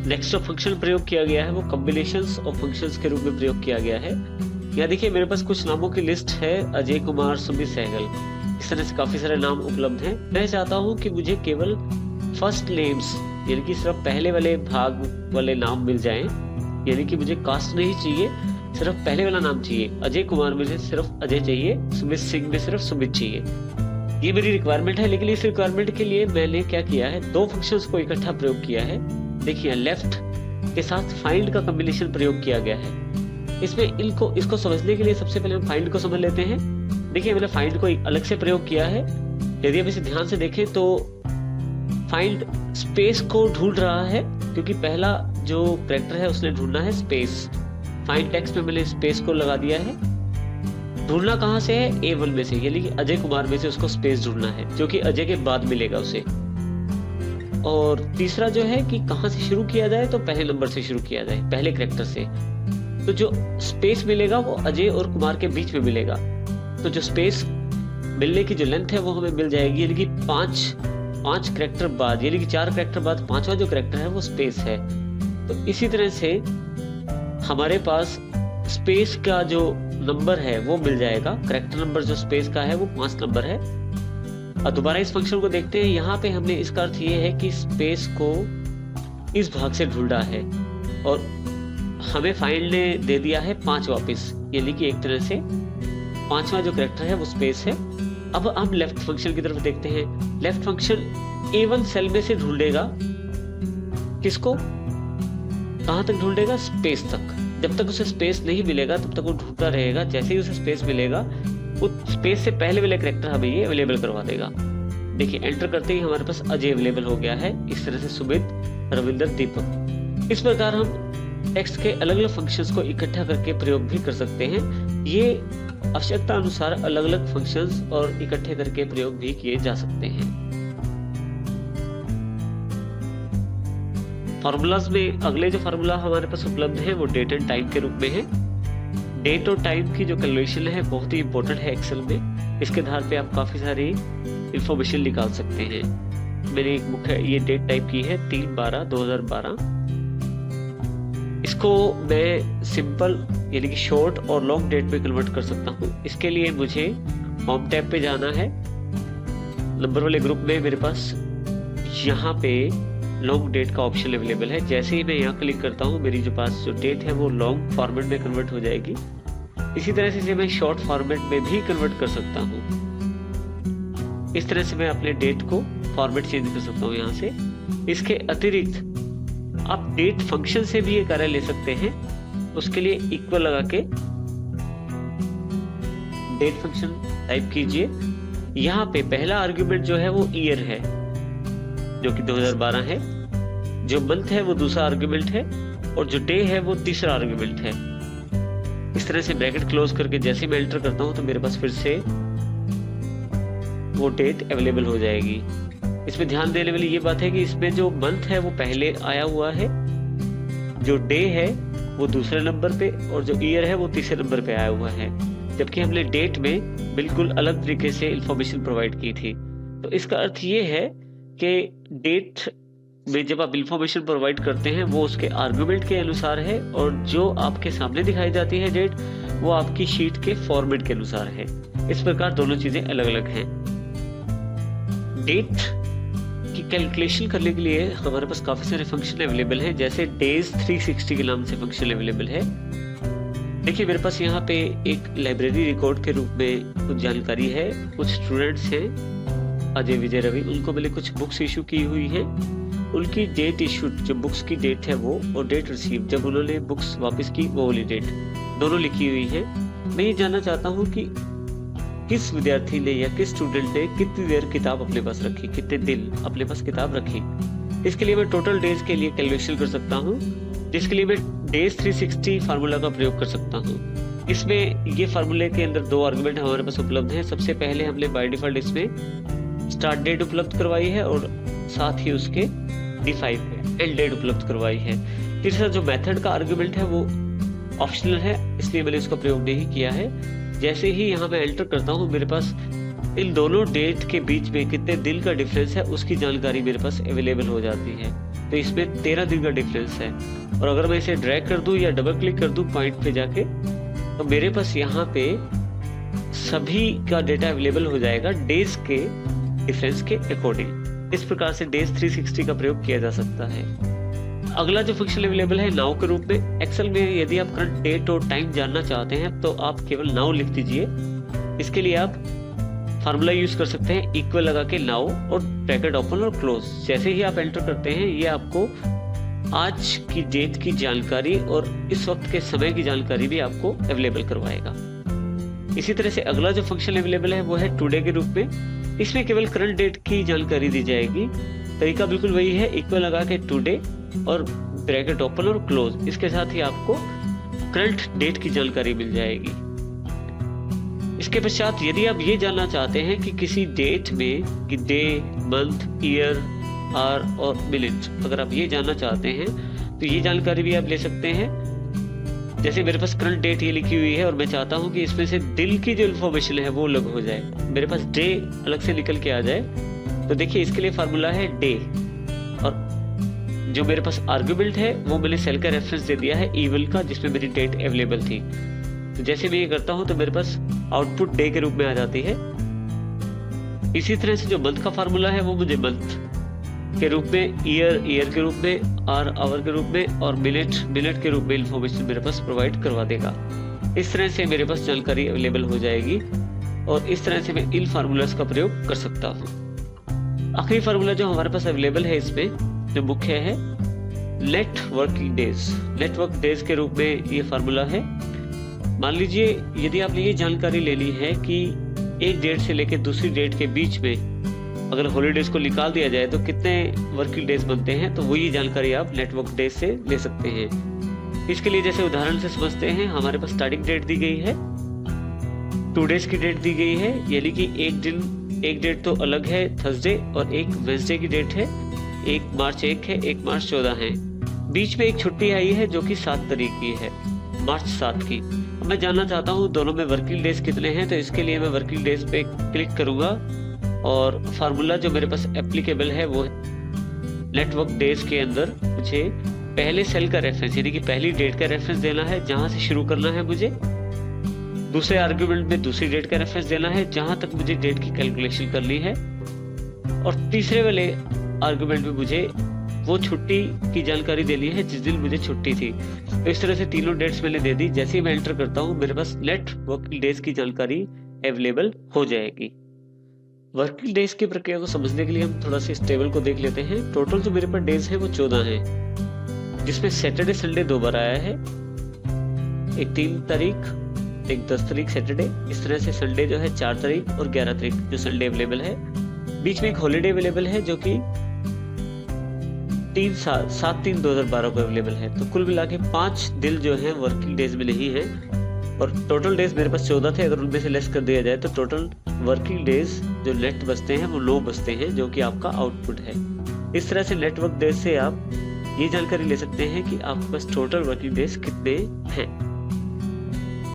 Next जो function प्रयोग किया गया है वो कॉम्बिनेशंस ऑफ फंक्शंस के रूप में प्रयोग किया गया है। यहाँ देखिए मेरे पास कुछ नामों की लिस्ट है, अजय कुमार, सुमित सहगल, इस तरह से काफी सारे नाम उपलब्ध हैं। मैं चाहता हूँ कि मुझे केवल फर्स्ट नेम्स यानी कि सिर्फ पहले वाले भाग वाले नाम मिल जाएं, यानी कि मुझे कास्ट नहीं चाहिए, सिर्फ पहले वाला नाम चाहिए। अजय कुमार में सिर्फ अजय चाहिए, सुमित सिंह में सिर्फ सुमित चाहिए। ये मेरी रिक्वायरमेंट है। लेकिन इस रिक्वायरमेंट के लिए मैंने क्या किया है, दो फंक्शंस को इकट्ठा प्रयोग किया है। देखिए लेफ्ट के साथ फाइंड का कॉम्बिनेशन प्रयोग किया गया है। इसमें इसको समझने के लिए सबसे पहले हम फाइंड को समझ लेते हैं। देखिए मैंने फाइंड को अलग से प्रयोग किया है। यदि आप इसे ध्यान से देखें तो फाइंड स्पेस को ढूंढ रहा है, क्योंकि पहला जो कैरेक्टर है उसने ढूंढना है स्पेस। फाइंड टेक्स्ट में मैंने स्पेस को लगा दिया है। ढूंढना कहाँ से है, A1 में से, यानी कि अजय कुमार में से उसको स्पेस ढूंढना है, जो कि अजय के बाद मिलेगा उसे। और तीसरा जो है कि कहाँ से शुरू किया जाए, तो पहले नंबर से शुरू किया जाए, पहले कैरेक्टर से। तो जो स्पेस मिलेगा वो अजय और कुमार के बीच में मिलेगा। तो जो स्पेस मिलने की जो लेंथ है वो हमें मिल जाएगी, यानी कि पांच कैरेक्टर बाद, यानी कि 4 कैरेक्टर बाद पांचवा जो कैरेक्टर है वो स्पेस है। तो इसी तरह से हमारे पास स्पेस का जो नंबर है वो मिल जाएगा। कैरेक्टर नंबर जो स्पेस का है वो 5 नंबर है। और दोबारा इस फंक्शन को देखते हैं। यहाँ पे हमने इसका अर्थ ये है कि स्पेस को इस भाग से ढूंढा है और हमें फाइंड ने दे दिया है 5 वापस, यानी कि एक तरह से 5वां जो कैरेक्टर है वो स्पेस है। अब हम लेफ्ट फंक्शन की तरफ देखते हैं। लेफ्ट फंक्शन A1 सेल में से ढूंढेगा, किसको, कहां तक ढूंढेगा, स्पेस तक। जब तक उसे स्पेस नहीं मिलेगा तब तक वो ढूंढता रहेगा। जैसे ही उसे स्पेस मिलेगा वो स्पेस से पहले वाले कैरेक्टर हमें ये अवेलेबल करवा देगा। देखिए एंटर करते ही हमारे पास अजय अवेलेबल हो गया है। इस तरह से सुमित, रविंदर, दीपक। इस प्रकार हम टेक्स्ट के अलग अलग फंक्शंस को इकट्ठा करके प्रयोग भी कर सकते हैं। ये आवश्यकता अनुसार अलग अलग फंक्शंस और इकट्ठे करके प्रयोग भी किए जा सकते हैं। फार्मूलाज में अगले जो फार्मूला हमारे पास उपलब्ध है वो डेट एंड टाइम के रूप में है। डेट और टाइम की जो कैलकुलेशन है बहुत ही इंपॉर्टेंट है एक्सेल में। इसके आधार पे आप काफी सारी इंफॉर्मेशन निकाल सकते हैं। मैंने एक बुक है, ये डेट टाइप की है 3/12/2012। इसको मैं सिंपल यानी कि शॉर्ट और लॉन्ग डेट में कन्वर्ट कर सकता हूँ। इसके लिए मुझे होम टैब पे जाना है। नंबर वाले ग्रुप में मेरे पास यहाँ पे लॉन्ग डेट का ऑप्शन अवेलेबल है। जैसे ही मैं यहाँ क्लिक करता हूँ मेरी जो पास जो डेट है वो लॉन्ग फॉर्मेट में कन्वर्ट हो जाएगी। इसी तरह से मैं शॉर्ट फॉर्मेट में भी कन्वर्ट कर सकता हूँ। इस तरह से मैं अपने डेट को फॉर्मेट चेंज कर सकता हूँ यहाँ से। इसके अतिरिक्त आप डेट फंक्शन से भी ये कार्य ले सकते हैं। उसके लिए इक्वल लगा के डेट फंक्शन टाइप कीजिए। यहाँ पे पहला आर्ग्यूमेंट जो है वो ईयर है, जो कि 2012 है। जो मंथ है वो दूसरा आर्ग्यूमेंट है और जो डे है वो तीसरा आर्ग्यूमेंट है। इस तरह से ब्रैकेट क्लोज करके जैसे मैं एंटर करता हूं तो मेरे पास फिर से वो डेट अवेलेबल हो जाएगी। इसमें ध्यान देने वाली ये बात है कि इसमें जो मंथ है वो पहले आया हुआ है, जो डे है वो दूसरे नंबर पे और जो ईयर है वो तीसरे नंबर पे आया हुआ है। जबकि हमने डेट में बिल्कुल अलग तरीके से इंफॉर्मेशन प्रोवाइड की थी। तो इसका अर्थ ये है कि डेट में जब आप इंफॉर्मेशन प्रोवाइड करते हैं वो उसके आर्गुमेंट के अनुसार है और जो आपके सामने दिखाई जाती है डेट वो आपकी शीट के फॉर्मेट के अनुसार है। इस प्रकार दोनों चीजें अलग अलग हैं। डेट की कैलकुलेशन करने के लिए हमारे पास काफी सारे फंक्शन अवेलेबल हैं, जैसे डेज 360 के नाम से फंक्शन अवेलेबल है। देखिए मेरे पास यहाँ पे एक लाइब्रेरी रिकॉर्ड के रूप में कुछ जानकारी है। कुछ स्टूडेंट्स हैं अजय, विजय, रवि, उनको मैंने कुछ बुक्स इशू की हुई है। उनकी डेट इशूड, जो बुक्स की डेट है वो, और डेट रिसीव, जब उन्होंने बुक्स वापस की वो वाली डेट, दोनों लिखी हुई है। मैं ये जानना चाहता हूँ कि किस विद्यार्थी ने या किस स्टूडेंट ने कितनी देर किताब अपने पास रखी, कितने दिन अपने पास किताब रखी। इसके लिए मैं टोटल डेज के लिए कैलकुलेशन कर सकता हूँ, जिसके लिए मैं डेज 360 फार्मूला का प्रयोग कर सकता हूँ। इसमें ये फार्मूले के अंदर 2 आर्गुमेंट हमारे पास उपलब्ध हैं। सबसे पहले हमने बाय डिफॉल्ट इसमें स्टार्ट डेट उपलब्ध करवाई है और साथ ही उसके D5 है, एंड डेट उपलब्ध करवाई है। तीसरा जो मेथड का आर्गुमेंट है वो ऑप्शनल है, इसलिए मैंने इसका प्रयोग नहीं किया है। जैसे ही यहाँ मैं एंटर करता हूँ मेरे पास इन दोनों डेट के बीच में कितने दिन का डिफरेंस है उसकी जानकारी मेरे पास अवेलेबल हो जाती है। तो इसमें 13 दिन का डिफरेंस है। और अगर मैं इसे ड्रैग कर दूं या डबल क्लिक कर दूं पॉइंट पे जाके, तो मेरे पास यहाँ पे सभी का डेटा अवेलेबल हो जाएगा डेज के डिफरेंस के अकॉर्डिंग। इस प्रकार से डेज 360 का प्रयोग किया जा सकता है। अगला जो फंक्शन अवेलेबल है नाउ के रूप में। एक्सेल में यदि आप करंट डेट और टाइम जानना चाहते हैं तो आप केवल नाउ लिख दीजिए। इसके लिए आप फार्मूला यूज कर सकते हैं इक्वल लगा के नाउ और ब्रैकेट ओपन और क्लोज। जैसे ही आप एंटर करते हैं ये आपको आज की डेट की जानकारी और इस वक्त के समय की जानकारी भी आपको अवेलेबल करवाएगा। इसी तरह से अगला जो फंक्शन अवेलेबल है वो है टुडे के रूप में। इसमें केवल करंट डेट की जानकारी दी जाएगी। तरीका बिल्कुल वही है, इक्वल लगा के टुडे और ब्रैकेट ओपन और क्लोज। इसके साथ ही आपको करंट डेट की जानकारी मिल जाएगी। इसके पश्चात यदि आप ये जानना चाहते हैं कि किसी डेट में कि डे, मंथ, ईयर, आवर और मिनट, अगर आप ये जानना चाहते हैं तो ये जानकारी भी आप ले सकते हैं। जैसे मेरे पास करंट डेट ये लिखी हुई है और मैं चाहता हूं कि इसमें से दिन की जो इन्फॉर्मेशन है वो अलग हो जाए, मेरे पास डे अलग से निकल के आ जाए, तो देखिए इसके लिए फार्मूला है डे। और जो मेरे पास आर्गुमेंट है वो मैंने सेल का रेफरेंस दे दिया है ईवल का, जिसमें मेरी डेट अवेलेबल थी। तो जैसे मैं ये करता हूं तो मेरे पास आउटपुट डे के रूप में आ जाती है। इसी तरह से जो मंथ का फार्मूला है वो मुझे मंथ के रूप में, ईयर के रूप में, आवर के रूप में और मिनट के रूप में इंफॉर्मेशन मेरे पास प्रोवाइड करवा देगा। इस तरह से मेरे पास जानकारी अवेलेबल हो जाएगी और इस तरह से मैं इन फार्मूलाज का प्रयोग कर सकता हूँ। आखिरी फार्मूला जो हमारे पास अवेलेबल है इसमें जो मुख्य है net working days. Network days के रूप में ये फार्मूला है। मान लीजिए यदि आपने ये जानकारी लेनी है कि एक डेट से लेकर दूसरी डेट के बीच में अगर हॉलीडेज को निकाल दिया जाए तो कितने वर्किंग डेज बनते हैं, तो वही जानकारी आप नेटवर्क डेज से ले सकते हैं। इसके लिए जैसे उदाहरण से समझते हैं, हमारे पास स्टार्टिंग डेट दी गई है, 2 डेज की डेट दी गई है, यानी कि एक डेट तो अलग है थर्सडे और एक वेडनेसडे की डेट है। 1 मार्च 1 है, 1 मार्च 14 है। बीच में एक छुट्टी आई है जो कि 7 तारीख की है, मार्च 7 की। अब मैं जानना चाहता हूँ दोनों में वर्किंग डेज कितने हैं, तो इसके लिए मैं वर्किंग डेज पे क्लिक करूंगा और फार्मूला जो मेरे पास एप्लीकेबल है वो नेटवर्क डेज के अंदर मुझे पहले सेल का रेफरेंस यानी कि पहली डेट का रेफरेंस देना है जहां से शुरू करना है मुझे। दूसरे आर्गुमेंट में दूसरी डेट का रेफरेंस देना है जहां तक मुझे डेट की कैलकुलेशन करनी है। और तीसरे वाले आर्गुमेंट में मुझे वो छुट्टी की जानकारी देनी है जिस दिन मुझे छुट्टी थी। तो इस तरह से तीनों डेट्स मैंने दे दी। जैसे ही मैं एंटर करता हूँ मेरे पास नेट वर्किंग डेज की जानकारी अवेलेबल हो जाएगी। वर्किंग डेज की प्रक्रिया को समझने के लिए हम थोड़ा सा इस टेबल को देख लेते हैं। टोटल जो मेरे पास डेज है वो 14 है, जिसमें सैटरडे संडे 2 बार आया है, एक 3 तारीख, एक 10 तारीख सैटरडे। इस तरह से संडे जो है 4 तारीख और 11 तारीख जो संडे अवेलेबल है। बीच में एक हॉलीडे अवेलेबल है जो कि 7/3/2012 को अवेलेबल है। तो कुल मिला के 5 दिन जो है वर्किंग डेज में नहीं है और टोटल डेज मेरे पास 14 थे। अगर उनमें से लेस कर दिया जाए तो टोटल वर्किंग डेज जो नेट बचते हैं वो 9 बचते हैं, जो कि आपका आउटपुट है। इस तरह से नेटवर्क डेज से आप ये जानकारी ले सकते हैं कि आपके पास टोटल वर्किंग डेज कितने हैं।